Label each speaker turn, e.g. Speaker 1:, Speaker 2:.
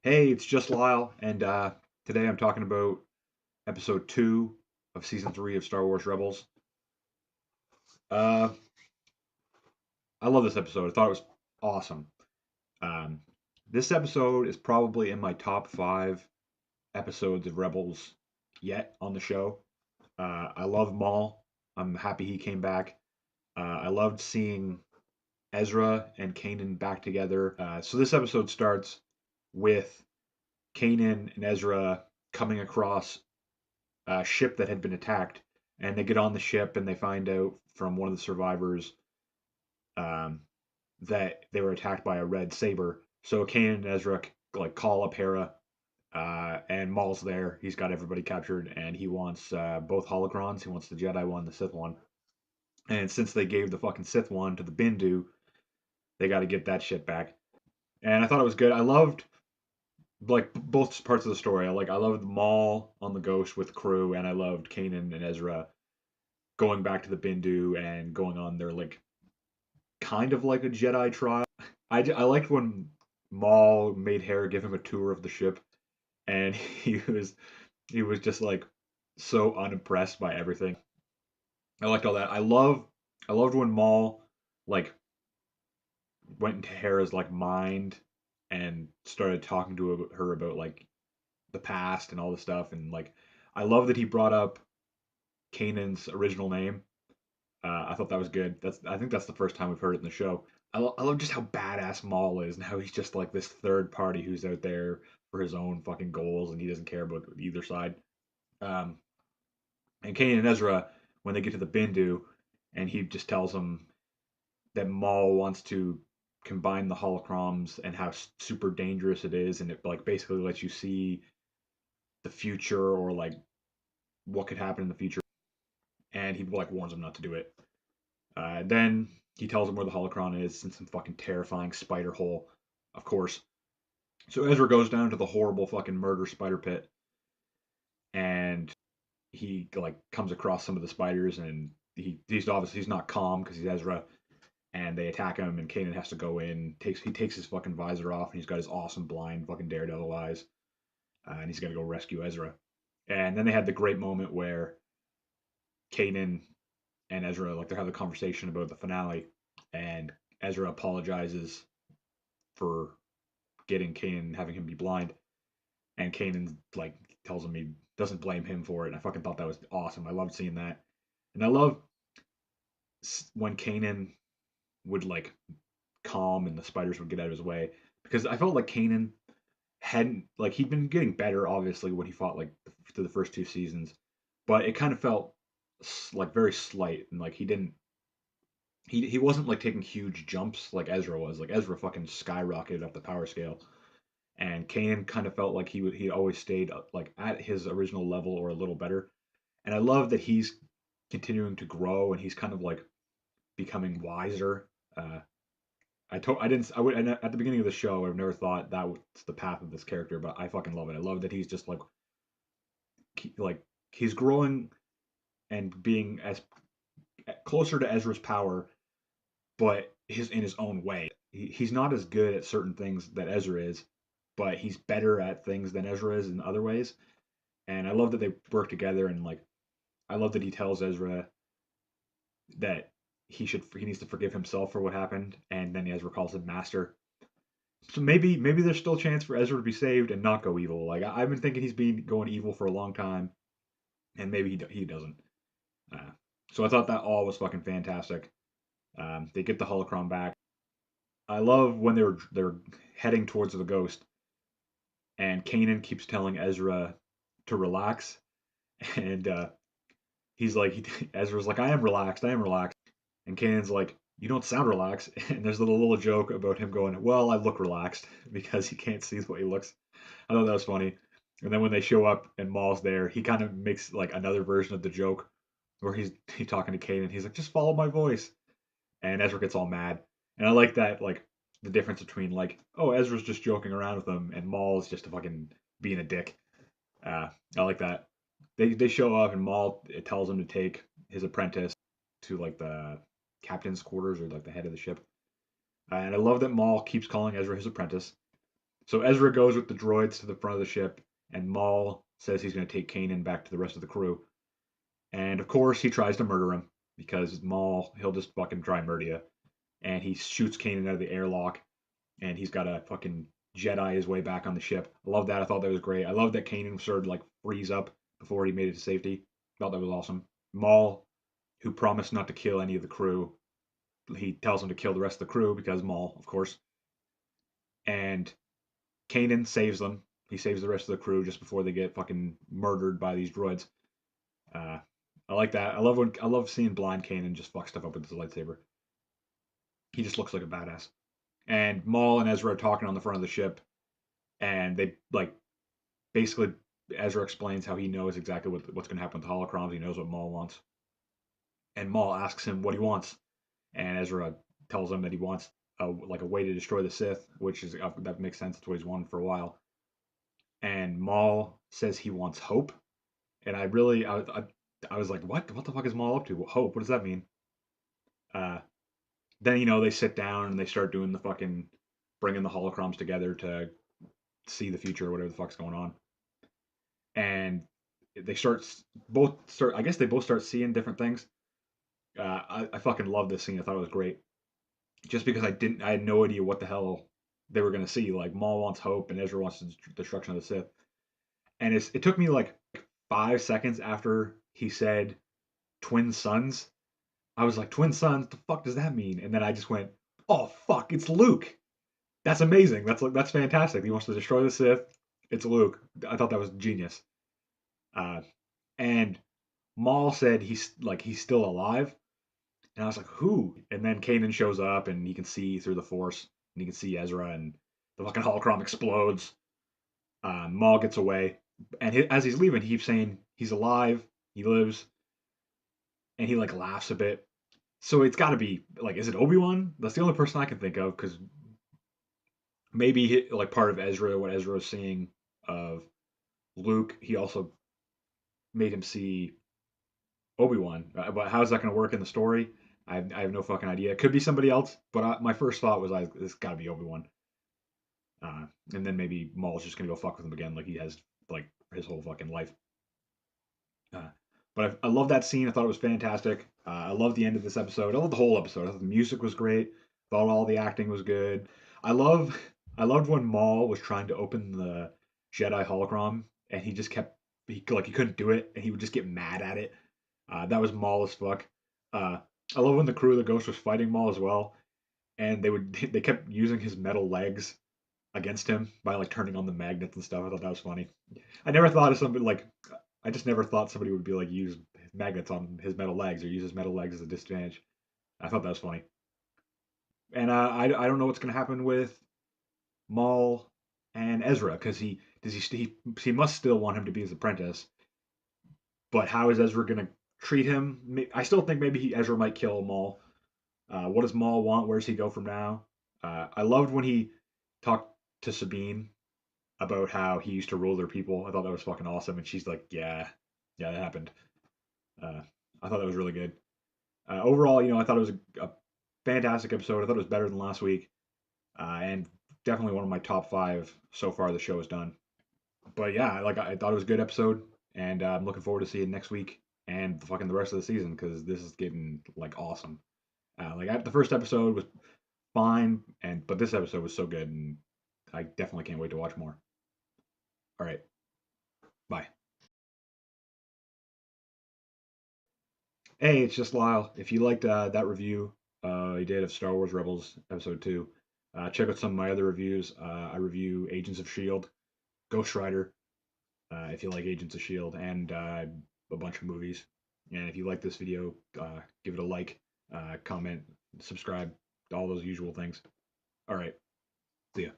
Speaker 1: Hey, it's just Lyle, and today I'm talking about episode 2 of season 3 of Star Wars Rebels. Uh, I love this episode. I thought it was awesome. Um, this episode is probably in my top 5 episodes of Rebels yet on the show. I love Maul. I'm happy he came back. I loved seeing Ezra and Kanan back together. So this episode starts with Kanan and Ezra coming across ship that had been attacked, and they get on the ship and they find out from one of the survivors um, that they were attacked by a red saber. So Kanan and Ezra like call up Hera, and Maul's there. He's got everybody captured, and he wants both holocrons. He wants the Jedi one, the Sith one. And since they gave the fucking Sith one to the Bindu, they got to get that shit back. And I thought it was good. I loved like both parts of the story. I loved Maul on the Ghost with crew, and I loved Kanan and Ezra going back to the Bindu and going on their like kind of like a Jedi trial. I liked when Maul made Hera give him a tour of the ship, and he was just like so unimpressed by everything. I liked all that. I loved when Maul like went into Hera's like mind and started talking to her about like the past and all this stuff, and like I love that he brought up Kanan's original name. I thought that was good. I think that's the first time we've heard it in the show. I love just how badass Maul is and how he's just like this third party who's out there for his own fucking goals and he doesn't care about either side. Um, and Kanan and Ezra, when they get to the Bindu, and he just tells them that Maul wants to combine the holocrons and how super dangerous it is, and it like basically lets you see the future or like what could happen in the future. And he like warns them not to do it. Then he tells him where the holocron is in some fucking terrifying spider hole, of course. So Ezra goes down to the horrible fucking murder spider pit, and he like comes across some of the spiders, and he's not calm because he's Ezra, and they attack him, and Kanan has to go in. He takes his fucking visor off, and he's got his awesome blind fucking daredevil eyes, and he's gonna go rescue Ezra. And then they had the great moment where Kanan and Ezra like they're having a conversation about the finale, and Ezra apologizes for getting Kanan and having him be blind, and Kanan like tells him he doesn't blame him for it. And I fucking thought that was awesome. I loved seeing that, and I love when Kanan would like calm and the spiders would get out of his way because I felt like Kanan hadn't like he'd been getting better obviously when he fought like through the first 2 seasons, but it kind of felt like very slight and like he wasn't like taking huge jumps like Ezra was. Like Ezra fucking skyrocketed up the power scale, and Kanan kind of felt like he always stayed like at his original level or a little better. And I love that he's continuing to grow and he's kind of like becoming wiser. I didn't I would at the beginning of the show I've never thought that was the path of this character, but I fucking love it. I love that he's just like he's growing and being as closer to Ezra's power, but his in his own way. He's not as good at certain things that Ezra is, but he's better at things than Ezra is in other ways. And I love that they work together and like I love that he tells Ezra that he needs to forgive himself for what happened, and then Ezra calls him master. So maybe there's still a chance for Ezra to be saved and not go evil. Like I've been thinking he's been going evil for a long time, and maybe he doesn't. Uh, so I thought that all was fucking fantastic. They get the holocron back. I love when they're heading towards the ghost, and Kanan keeps telling Ezra to relax, and he's like, Ezra's like, I am relaxed, and Kanan's like, you don't sound relaxed, and there's a little joke about him going, well, I look relaxed because he can't see the way he looks. I thought that was funny. And then when they show up and Maul's there, he kind of makes like another version of the joke where he's talking to Kanan. He's like, just follow my voice, and Ezra gets all mad. And I like that like the difference between like, oh, Ezra's just joking around with him, and Maul's just a fucking being a dick. Uh, I like that. They show up and Maul it tells him to take his apprentice to like the captain's quarters or like the head of the ship. And I love that Maul keeps calling Ezra his apprentice. So Ezra goes with the droids to the front of the ship, and Maul says he's going to take Kanan back to the rest of the crew. And of course, he tries to murder him because Maul, he'll just fucking try and murder you. And he shoots Kanan out of the airlock, and he's got to fucking Jedi his way back on the ship. I love that. I thought that was great. I love that Kanan started to like freeze up before he made it to safety. Thought that was awesome. Maul, who promised not to kill any of the crew, he tells him to kill the rest of the crew because Maul, of course. And Kanan saves them. He saves the rest of the crew just before they get fucking murdered by these droids. Uh, I like that. I love seeing blind Kanan just fuck stuff up with his lightsaber. He just looks like a badass. And Maul and Ezra are talking on the front of the ship, and they like basically Ezra explains how he knows exactly what's going to happen with the Holocrons. He knows what Maul wants, and Maul asks him what he wants, and Ezra tells him that he wants like a way to destroy the Sith, which is that makes sense. That's what he's wanted for a while. And Maul says he wants hope, and I was like, what the fuck is Maul up to? Hope? What does that mean? Uh, then they sit down and they start doing the fucking bringing the holocrons together to see the future or whatever the fuck's going on, and they start. I guess they both start seeing different things. I fucking love this scene. I thought it was great, just because I had no idea what the hell they were gonna see. Like Maul wants hope and Ezra wants the destruction of the Sith, and it took me like 5 seconds after he said twin sons. I was like, twin sons, the fuck does that mean? And then I just went, oh fuck, it's Luke. That's amazing. That's fantastic. He wants to destroy the Sith. It's Luke. I thought that was genius. Uh, and Maul said he's still alive, and I was like, who? And then Kanan shows up, and he can see through the Force, and he can see Ezra, and the fucking holocron explodes. Maul gets away, and as he's leaving, he keeps saying he's alive, he lives, and he like laughs a bit. So it's got to be like, is it Obi-Wan? That's the only person I can think of, because maybe like part of Ezra, what Ezra was seeing of Luke, he also made him see Obi-Wan. But how is that going to work in the story? I have no fucking idea. It could be somebody else, but my first thought was, it's got to be Obi-Wan. And then maybe Maul's just going to go fuck with him again, like he has like his whole fucking life. Uh, but I love that scene. I thought it was fantastic. I love the end of this episode. I love the whole episode. I thought the music was great. Thought all the acting was good. I love I loved when Maul was trying to open the Jedi holocron, and he just kept he couldn't do it, and he would just get mad at it. That was Maul as fuck. Uh, I love when the crew of the Ghost was fighting Maul as well, and they kept using his metal legs against him by like turning on the magnets and stuff. I thought that was funny. I never thought of somebody like I just never thought somebody would be like use magnets on his metal legs or use his metal legs as a disadvantage. I thought that was funny. And I don't know what's gonna happen with Maul and Ezra, because he must still want him to be his apprentice. But how is Ezra gonna treat him? I still think maybe Ezra might kill Maul. What does Maul want? Where does he go from now? I loved when he talked to Sabine about how he used to rule their people. I thought that was fucking awesome, and she's like, yeah, that happened. Uh, I thought that was really good. Overall, I thought it was a fantastic episode. I thought it was better than last week, and definitely one of my top five so far the show has done. But yeah, I thought it was a good episode, and I'm looking forward to seeing next week and the rest of the season, because this is getting like awesome. The first episode was fine, but this episode was so good, and I definitely can't wait to watch more. All right, bye. Hey, it's just Lyle. If you liked that review I did of Star Wars Rebels Episode 2, check out some of my other reviews. I review Agents of S.H.I.E.L.D., Ghost Rider, if you like Agents of S.H.I.E.L.D., and a bunch of movies. And if you like this video, give it a like, comment, subscribe, all those usual things. All right, see ya.